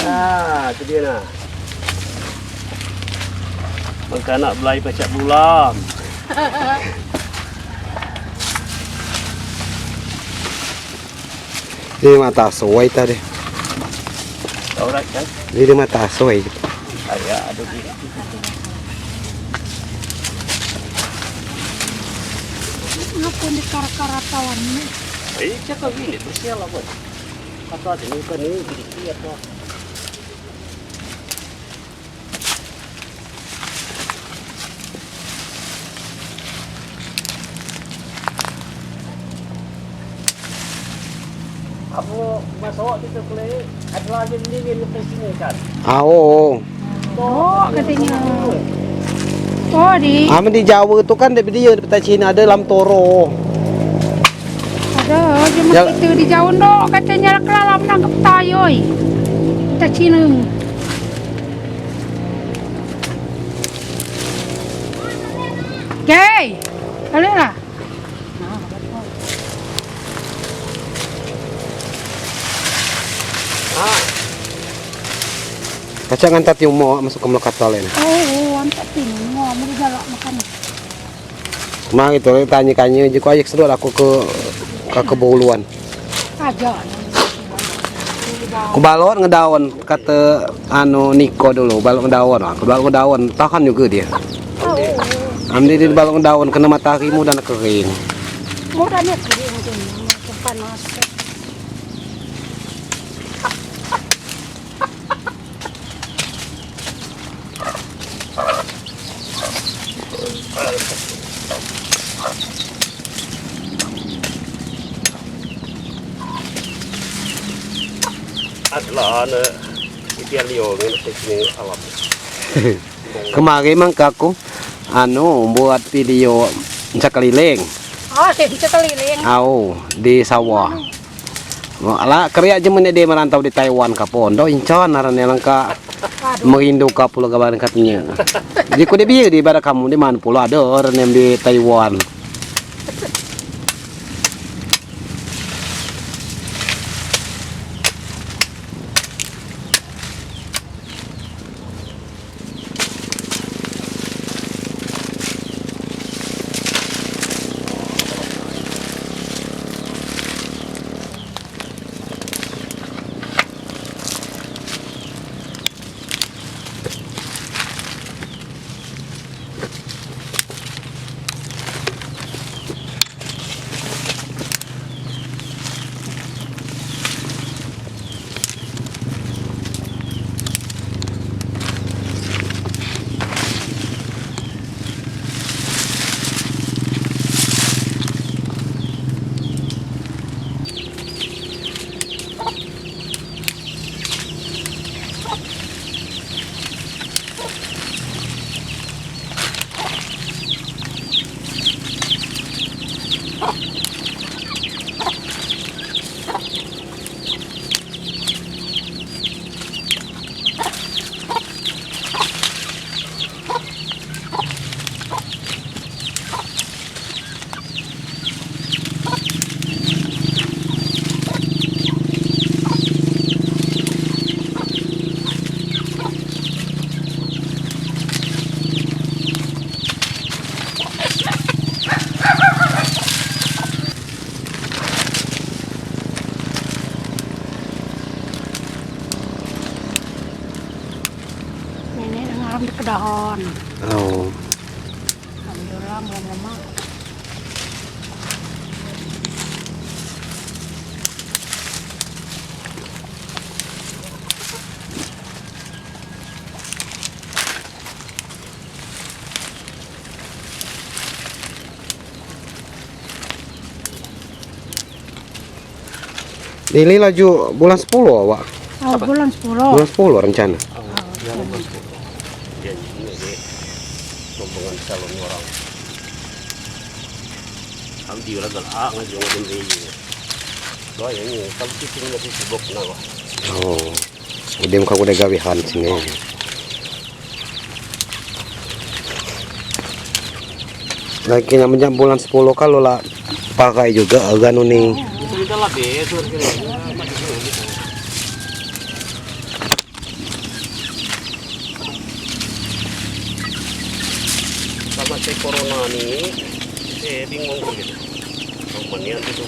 Nah, itu dia nah. Maka nak belai pacak bulam. Ini mata soi tadi. Aurat kan? Ini mata soi. Ayah ada di. Ngapun di kara-karatawan ni. Cakap gini terus ya lah buat. Kata ada ni kan ni sedikit apa. Aku masuk itu kulit. Ada lagi ni ke sini kan. Oh. Oh, katanya. Oh, di. Aman di Jawa tu kan dia di peta Cina ada lam toro. Ada, cuma Ya. itu di jauh dok katanya kelalam nangkep tayoy. Kita Cina. Gay, boleh lah. Kacang ngantat yung mo masuk ke melekat talen. Oh, antak ini mau digalak makan. Mang itu tanya-tanya je ko ayek sedot aku ke kebuluan. Aja. Ku balon ngedaon kata anu Niko dulu balon ngedaon. Aku balon ngedaon tahan juga dia. Amdi di balon ngedaon kena matahari mudah kering. Mudahnya kering tu, panas. Adalah ana ikan liur ni sini alam. Kemarin mang aku anu buat video cakeliling. Oh, bisa keliling. Au di sawah. Ala kerja aja mana dia merantau di Taiwan kapon. Do incan arane langka merindu ka pulau gabaran katanya. Jadi ku dia biar di bara kamu di mana pulau ada orang yang di Taiwan. Nenek ngaram di kedahon. Oh. Alhamdulillah belum lama. Ini laju bulan 10 awak. Oh, bulan 10. Bulan 10 rencana. Dia ini dia rombongan calon orang. Kami di orang galak ngajong dengan dia. Doa ini kalau kita ini masih sibuk nawa. Oh. Udah muka udah gawehan sini. Lagi yang menjam bulan 10 kalau lah pakai juga agak nih. Itu kita lah besok kira. masih corona nih, bingung gitu. Kemudian itu